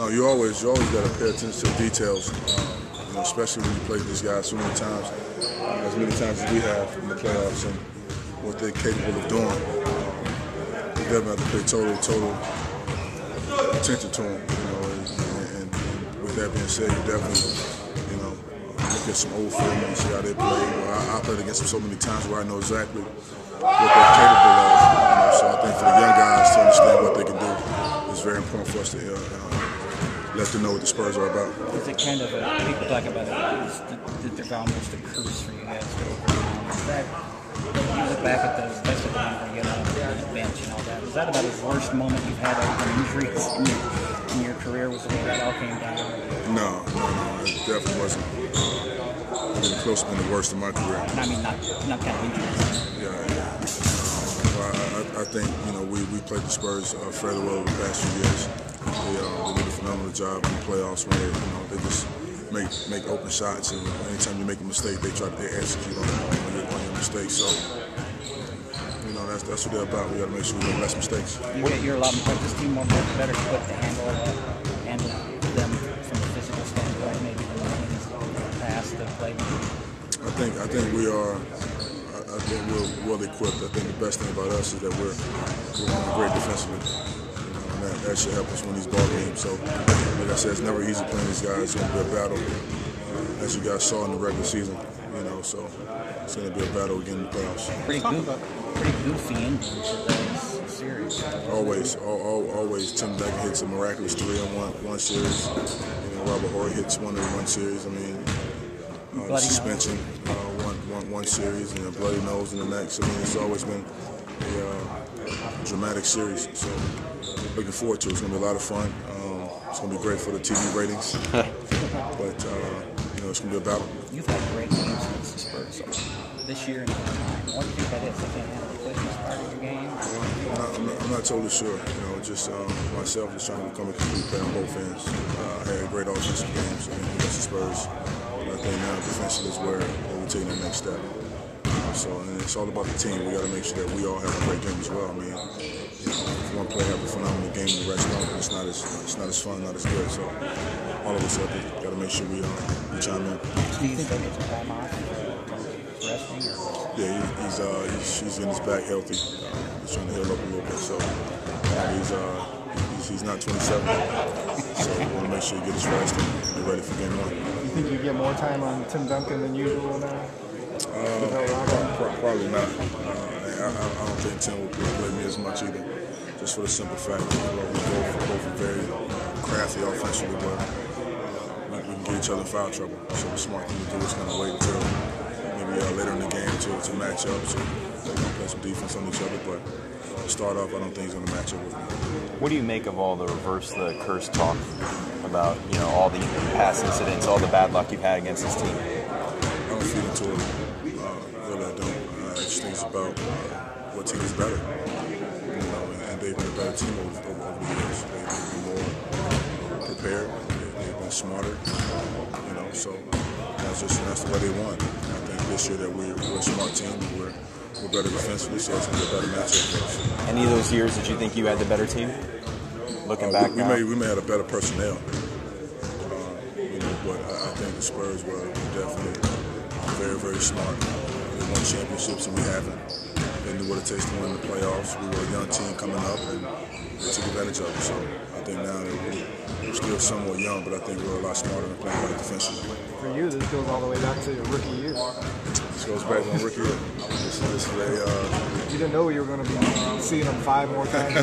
No, you always got to pay attention to the details, especially when you play these guys so many times, as many times as we have in the playoffs, and what they're capable of doing. You definitely have to pay total attention to them, and with that being said, you definitely, look at some old film and see how they play. I played against them so many times where I know exactly what they're capable of. So I think for the young guys to understand what they can do is very important for us to let them know what the Spurs are about. Is it kind of people talk about it, there's almost a curse for you guys to overcome? Is that, you look back at those, especially when you get on the bench and all that, is that about the worst moment you've had over injuries in your career? Was the way that all came down? No, it definitely wasn't. It's close to being the worst of my career. I mean, not kind of injuries. Yeah. I think we played the Spurs fairly well over the past few years. They did a phenomenal job in the playoffs where they just make open shots, and anytime you make a mistake, they execute on your mistakes. So that's what they're about. We got to make sure we make less mistakes. You're a lot more, this team better equipped to handle them from a physical standpoint, maybe than the past they've played. I think we are. I think we're well equipped. I think the best thing about us is that we're great defensively. And that should help us win these ball games. So, like I said, it's never easy playing these guys. It's going to be a battle, as you guys saw in the regular season. So it's going to be a battle again in the playoffs. Pretty goofy endings to those series. Always. Tim Duncan hits a miraculous 3 in one series. Robert Horry hits one in one series. Suspension, one series, and a bloody nose in the next. It's always been a dramatic series. So looking forward to it. It's going to be a lot of fun. It's going to be great for the TV ratings. But it's going to be a battle. You've had great games against the Spurs this year and all the time. What do you think that is? They can't handle the quickness part of your game? I'm not totally sure. Just myself just trying to become a complete player on both ends. I had great offensive games against the Spurs. I think now defensively is where we're taking the next step. And it's all about the team. We got to make sure that we all have a great game as well. If one player have a phenomenal game and the rest don't, it's not as fun, not as good. So all of us got to make sure we chime in. Do you think they get some time off resting? Yeah, he's getting his back healthy. He's trying to heal up a little bit. So he's not 27 yet. So we want to make sure he gets his rest and be ready for game one. You think you get more time on Tim Duncan than usual now? Probably not. I don't think Tim will play me as much either. Just for the simple fact that we both are very crafty offensively, but we can get each other in foul trouble. So the smart thing to do is kind of wait until maybe later in the game to match up, to play some defense on each other. But to start off, I don't think he's going to match up with me. What do you make of all the curse talk about all the past incidents, all the bad luck you've had against this team? I don't feed into it. Really, I don't. I just think it's about what team is better. And they've been a better team over the years. They've been more prepared. They've been smarter. So that's the way they won. I think this year that we're a smart team. We're better defensively, so it's going to be a better matchup for us. Any of those years that you think you had the better team? Looking back now? We may have a better personnel. But I think the Spurs were definitely very, very smart. They won championships and we haven't. They knew what it takes to win the playoffs. We were a young team coming up and they took advantage of it. So I think now that we're still somewhat young, but I think we're a lot smarter and playing better defensively. For you, this goes all the way back to your rookie year. This goes back to my rookie year. You didn't know you were going to be seeing them 5 more times.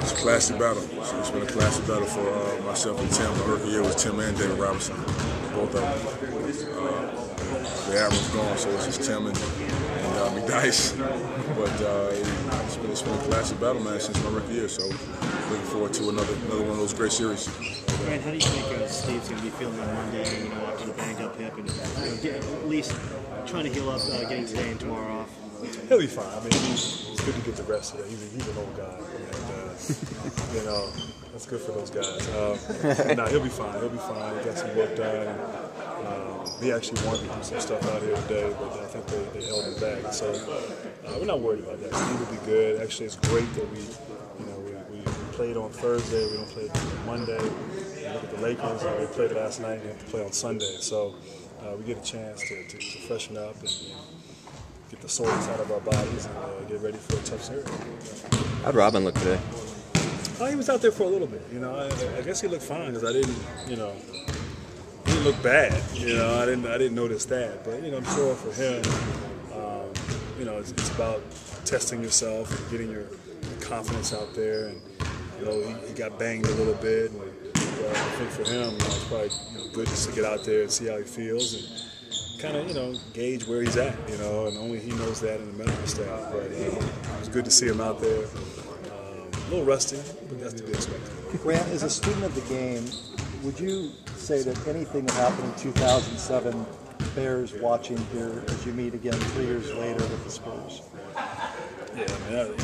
It's a classic battle. So it's been a classic battle for myself and Tim. My rookie year was Tim and David Robinson, both of them. The Admiral's gone, so it's just Tim and McDice. But it's been a classic battle, man, since my rookie year. So looking forward to another one of those great series. Grant, how do you think Steve's going to be feeling on Monday, after the banged-up hip, and at least trying to heal up, getting today and tomorrow off? He'll be fine. It's good to get the rest of it. He's an old guy, and that's good for those guys. He'll be fine. He'll be fine. He got some work done. He actually wanted to do some stuff out here today, but I think they held him back. So we're not worried about that. Steve will be good. Actually, it's great that we played on Thursday, we don't play on Monday. You look at the Lakers, they played last night, they have to play on Sunday. So we get a chance to freshen up and get the soreness out of our bodies and get ready for a tough series. How'd Robin look today? Oh, he was out there for a little bit. I guess he looked fine because I didn't, he didn't look bad. I didn't notice that. But I'm sure for him, it's about testing yourself and getting your confidence out there. And he got banged a little bit. And I think for him, it's probably good just to get out there and see how he feels and kind of gauge where he's at. And only he knows that in the medical staff. But it was good to see him out there. A little rusty, but that's to be expected. Grant, as a student of the game, would you say that anything that happened in 2007 bears watching here as you meet again 3 years later with the Spurs? Yeah, I mean,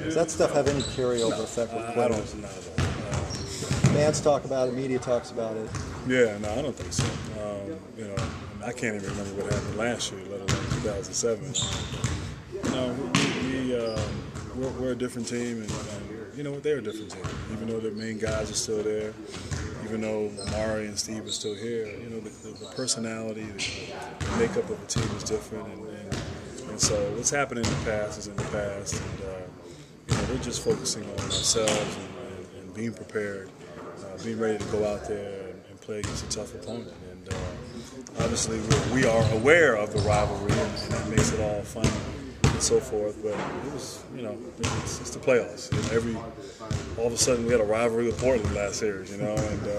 Does that stuff have any carryover effect with I players? don't know. Fans talk about it, media talks about it. Yeah, no, I don't think so. I can't even remember what happened last year, let alone 2007. We're a different team, and they're a different team. Even though the main guys are still there, even though Amare and Steve are still here, the personality, the makeup of the team is different, and so what's happened in the past is in the past, and we're just focusing on ourselves and being prepared, being ready to go out there and play against a tough opponent. And obviously, we are aware of the rivalry, and that makes it all fun. So forth, but it was, it's the playoffs. All of a sudden we had a rivalry with Portland last series, and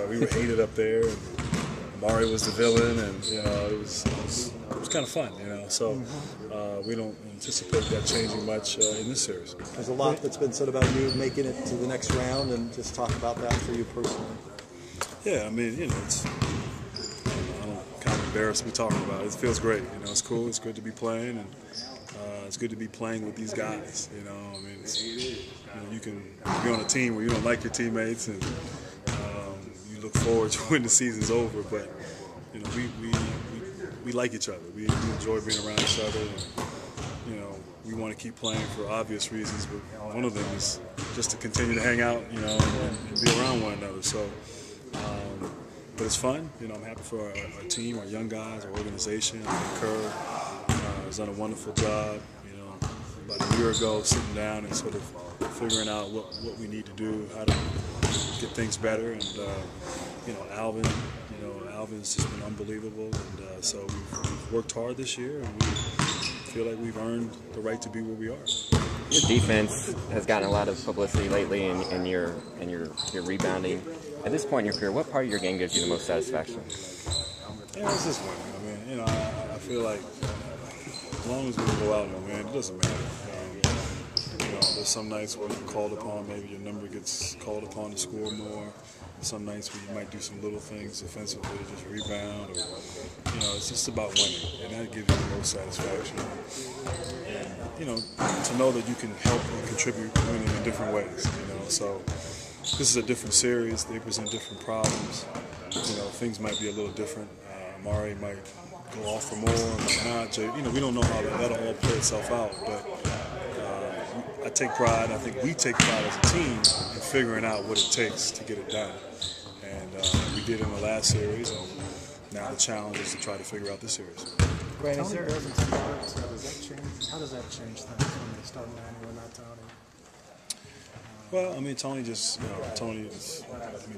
we were hated up there, and Amare was the villain, and it was kind of fun, So we don't anticipate that changing much in this series. There's a lot that's been said about you making it to the next round, and just talk about that for you personally. Yeah, I mean, it's I don't kind of embarrass me talking about it. It feels great, it's cool. It's good to be playing, and it's good to be playing with these guys. I mean, you can be on a team where you don't like your teammates, and you look forward to when the season's over. But we like each other. We enjoy being around each other. And, we want to keep playing for obvious reasons, but one of them is just to continue to hang out, and be around one another. So, but it's fun. I'm happy for our team, our young guys, our organization. I think Kerr has done a wonderful job. About a year ago, sitting down and sort of figuring out what we need to do, how to get things better, and Alvin's just been unbelievable, and so we've worked hard this year, and we feel like we've earned the right to be where we are. Your defense has gotten a lot of publicity lately, and your rebounding. At this point in your career, what part of your game gives you the most satisfaction? Yeah, it's just winning. I mean, I feel like as long as we can go out and win, it doesn't matter. There's some nights where you're called upon, maybe your number gets called upon to score more. Some nights where you might do some little things defensively, just rebound, or it's just about winning, and that gives you the most satisfaction. And to know that you can help and contribute winning in different ways. So this is a different series. They present different problems. Things might be a little different. Amare might go off for more, might not. We don't know how that'll all play itself out, but I take pride. I think we take pride as a team in figuring out what it takes to get it done, and we did in the last series, and now the challenge is to try to figure out this series. Grant, is there? How does that change things when they start Manny or not Tony? Well, I mean, Tony is,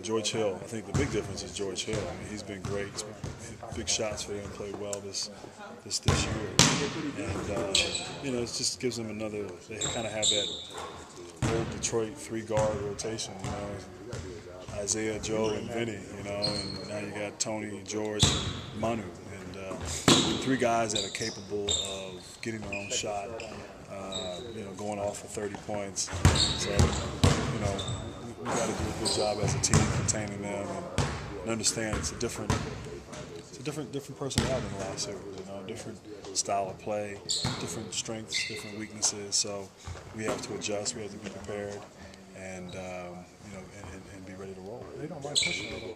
George Hill. I think the big difference is George Hill. I mean, he's been great. He's hit big shots for them, played well this year. And, it just gives them another, they kind of have that old Detroit three-guard rotation, Isaiah, Joe, and Vinny, and now you got Tony, George, and Manu. And three guys that are capable of getting their own shot, going off for 30 points. So, we got to do a good job as a team containing them and understand it's a different personality than the last series. Different style of play, different strengths, different weaknesses. So we have to adjust. We have to be prepared, and and be ready to roll. They don't mind pushing a little.